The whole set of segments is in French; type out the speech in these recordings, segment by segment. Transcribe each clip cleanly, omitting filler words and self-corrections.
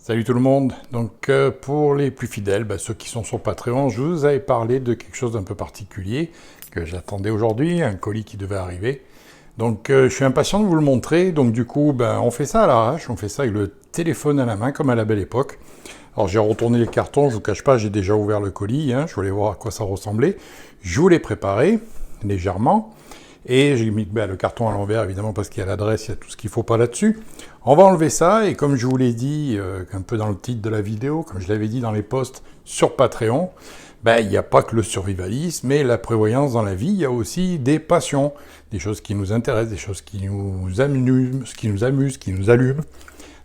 Salut tout le monde. Donc pour les plus fidèles, ceux qui sont sur Patreon, je vous avais parlé de quelque chose d'un peu particulier que j'attendais aujourd'hui, un colis qui devait arriver. Donc je suis impatient de vous le montrer. Donc du coup, on fait ça à l'arrache, on fait ça avec le téléphone à la main comme à la belle époque. Alors j'ai retourné les cartons, je vous cache pas, j'ai déjà ouvert le colis, je voulais voir à quoi ça ressemblait. Je vous l'ai préparé légèrement. Et j'ai mis le carton à l'envers, évidemment, parce qu'il y a l'adresse, il y a tout ce qu'il ne faut pas là-dessus. On va enlever ça, et comme je vous l'ai dit, un peu dans le titre de la vidéo, comme je l'avais dit dans les posts sur Patreon, il n'y a pas que le survivalisme et la prévoyance dans la vie, il y a aussi des passions, des choses qui nous intéressent, des choses qui nous amusent, qui nous allument.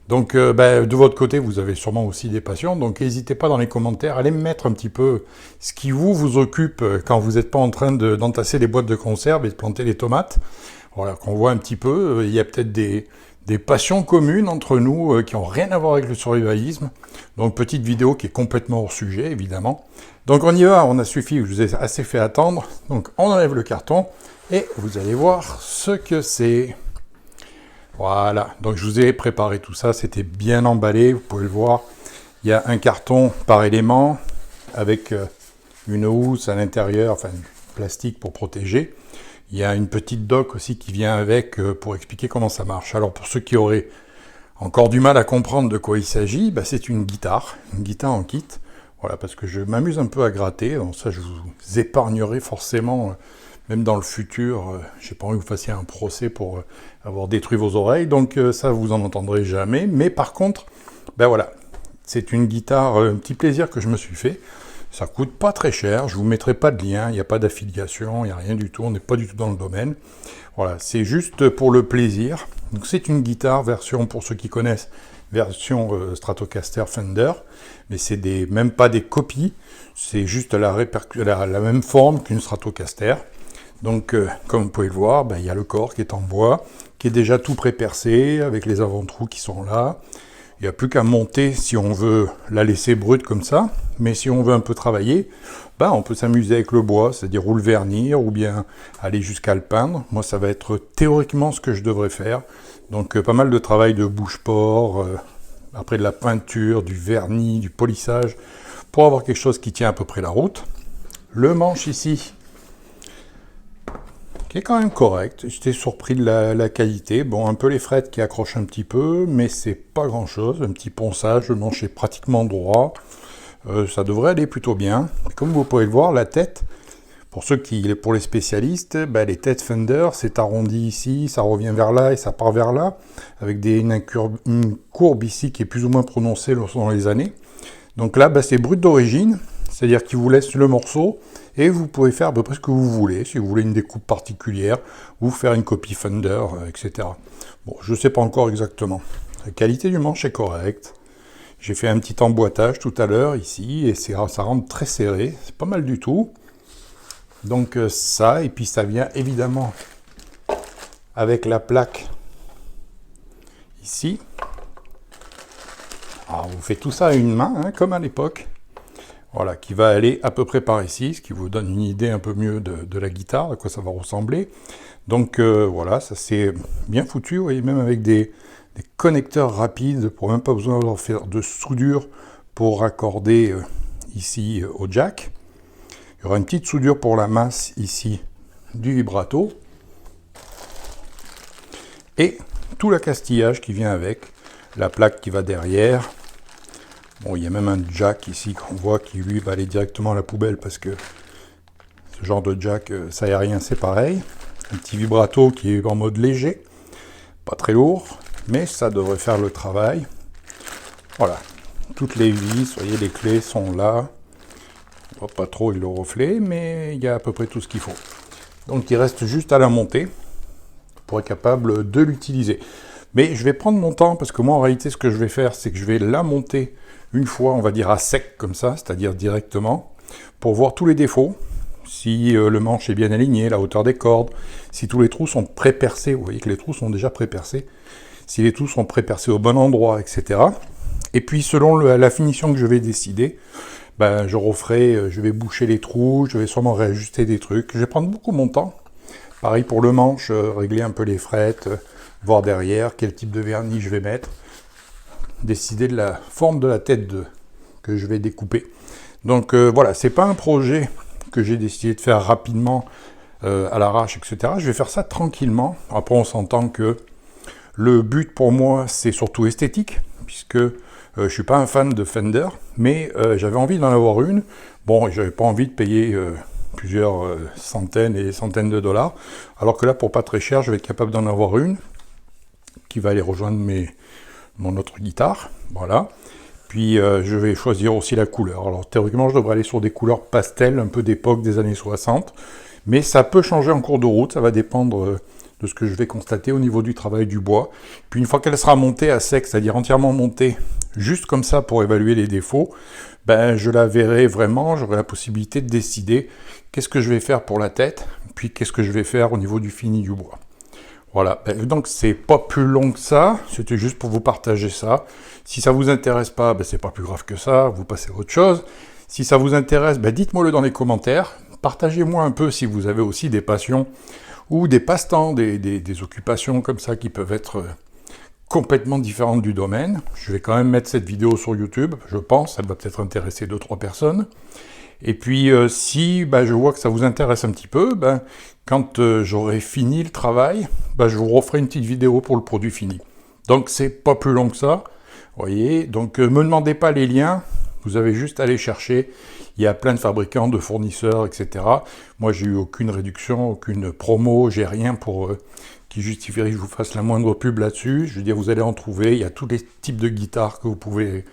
Donc, de votre côté, vous avez sûrement aussi des passions, donc n'hésitez pas dans les commentaires, allez me mettre un petit peu ce qui vous occupe quand vous n'êtes pas en train d'entasser les boîtes de conserve et de planter les tomates. Voilà, qu'on voit un petit peu, il y a peut-être des passions communes entre nous qui n'ont rien à voir avec le survivalisme. Donc, petite vidéo qui est complètement hors sujet, évidemment. Donc, on y va, on a suffi, je vous ai assez fait attendre. Donc, on enlève le carton et vous allez voir ce que c'est. Voilà, donc je vous ai préparé tout ça, c'était bien emballé, vous pouvez le voir. Il y a un carton par élément avec une housse à l'intérieur, enfin plastique pour protéger. Il y a une petite doc aussi qui vient avec pour expliquer comment ça marche. Alors pour ceux qui auraient encore du mal à comprendre de quoi il s'agit, c'est une guitare en kit. Voilà, parce que je m'amuse un peu à gratter, donc ça je vous épargnerai forcément... Même dans le futur, j'ai pas envie que vous fassiez un procès pour avoir détruit vos oreilles, donc ça vous en entendrez jamais. Mais par contre, voilà, c'est une guitare, un petit plaisir que je me suis fait. Ça coûte pas très cher, je vous mettrai pas de lien, il n'y a pas d'affiliation, il n'y a rien du tout, on n'est pas du tout dans le domaine. Voilà, c'est juste pour le plaisir. Donc c'est une guitare version, pour ceux qui connaissent, version Stratocaster Fender, mais c'est même pas des copies, c'est juste la même forme qu'une Stratocaster. Donc, comme vous pouvez le voir, il y a le corps qui est en bois, qui est déjà tout pré-percé, avec les avant-trous qui sont là. Il n'y a plus qu'à monter si on veut la laisser brute comme ça. Mais si on veut un peu travailler, on peut s'amuser avec le bois, c'est-à-dire ou le vernir, ou bien aller jusqu'à le peindre. Moi, ça va être théoriquement ce que je devrais faire. Donc, pas mal de travail de bouche-port, après de la peinture, du vernis, du polissage, pour avoir quelque chose qui tient à peu près la route. Le manche ici... qui est quand même correct, j'étais surpris de la qualité, un peu les frettes qui accrochent un petit peu, mais c'est pas grand chose, un petit ponçage, le manche est pratiquement droit, ça devrait aller plutôt bien. Comme vous pouvez le voir, la tête, pour les spécialistes, les têtes Fender, c'est arrondi ici, ça revient vers là et ça part vers là, avec une courbe ici qui est plus ou moins prononcée dans les années. Donc là, c'est brut d'origine, c'est-à-dire qu'il vous laisse le morceau, et vous pouvez faire à peu près ce que vous voulez, si vous voulez une découpe particulière, ou faire une copie Fender, etc. Bon, je ne sais pas encore exactement. La qualité du manche est correcte. J'ai fait un petit emboîtage tout à l'heure, ici, et ça rentre très serré, c'est pas mal du tout. Donc ça, et puis ça vient évidemment avec la plaque ici. Alors, on fait tout ça à une main, comme à l'époque. Voilà, qui va aller à peu près par ici, ce qui vous donne une idée un peu mieux de la guitare, à quoi ça va ressembler. Donc voilà, ça c'est bien foutu, vous voyez, même avec des connecteurs rapides, pour même pas besoin de faire de soudure pour raccorder ici au jack. Il y aura une petite soudure pour la masse ici du vibrato. Et tout l'accastillage qui vient avec, la plaque qui va derrière. Bon, il y a même un jack ici qu'on voit qui lui va aller directement à la poubelle parce que ce genre de jack, ça aérien, c'est pareil. Un petit vibrato qui est en mode léger, pas très lourd, mais ça devrait faire le travail. Voilà, toutes les vis, vous voyez, les clés sont là. On voit pas trop le reflet, mais il y a à peu près tout ce qu'il faut. Donc il reste juste à la monter pour être capable de l'utiliser. Mais je vais prendre mon temps parce que moi en réalité ce que je vais faire, c'est que je vais la monter une fois, on va dire à sec comme ça, c'est-à-dire directement, pour voir tous les défauts, si le manche est bien aligné, la hauteur des cordes, si tous les trous sont pré-percés, vous voyez que les trous sont déjà pré-percés, si les trous sont pré-percés au bon endroit, etc. Et puis selon la finition que je vais décider, je referai, je vais boucher les trous, je vais sûrement réajuster des trucs, je vais prendre beaucoup mon temps. Pareil pour le manche, régler un peu les frettes, voir derrière quel type de vernis je vais mettre. décider de la forme de la tête que je vais découper. Donc voilà, c'est pas un projet que j'ai décidé de faire rapidement à l'arrache, etc. Je vais faire ça tranquillement. Après, on s'entend que le but pour moi, c'est surtout esthétique, puisque je suis pas un fan de Fender, mais j'avais envie d'en avoir une. Bon, j'avais pas envie de payer plusieurs centaines et centaines de dollars, alors que là, pour pas très cher, je vais être capable d'en avoir une qui va aller rejoindre mon autre guitare, voilà. Puis je vais choisir aussi la couleur. Alors théoriquement, je devrais aller sur des couleurs pastel, un peu d'époque des années 60, mais ça peut changer en cours de route, ça va dépendre de ce que je vais constater au niveau du travail du bois. Puis une fois qu'elle sera montée à sec, c'est-à-dire entièrement montée, juste comme ça pour évaluer les défauts, ben je la verrai vraiment, j'aurai la possibilité de décider qu'est-ce que je vais faire pour la tête, puis qu'est-ce que je vais faire au niveau du fini du bois. Voilà, donc c'est pas plus long que ça, c'était juste pour vous partager ça. Si ça vous intéresse pas, c'est pas plus grave que ça, vous passez à autre chose. Si ça vous intéresse, dites-moi-le dans les commentaires. Partagez-moi un peu si vous avez aussi des passions ou des passe-temps, des occupations comme ça qui peuvent être complètement différentes du domaine. Je vais quand même mettre cette vidéo sur YouTube, je pense, elle va peut-être intéresser 2-3 personnes. Et puis si je vois que ça vous intéresse un petit peu, quand j'aurai fini le travail, je vous referai une petite vidéo pour le produit fini. Donc c'est pas plus long que ça, vous voyez. Donc me demandez pas les liens, vous avez juste à aller chercher. Il y a plein de fabricants, de fournisseurs, etc. Moi j'ai eu aucune réduction, aucune promo, j'ai rien pour qui justifierait que je vous fasse la moindre pub là-dessus. Je veux dire, vous allez en trouver, il y a tous les types de guitares que vous pouvez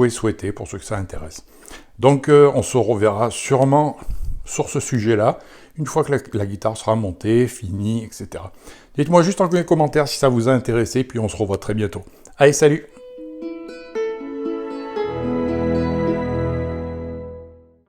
souhaiter pour ceux que ça intéresse. Donc on se reverra sûrement sur ce sujet-là, une fois que la guitare sera montée, finie, etc. Dites-moi juste en commentaire si ça vous a intéressé, puis on se revoit très bientôt. Allez, salut!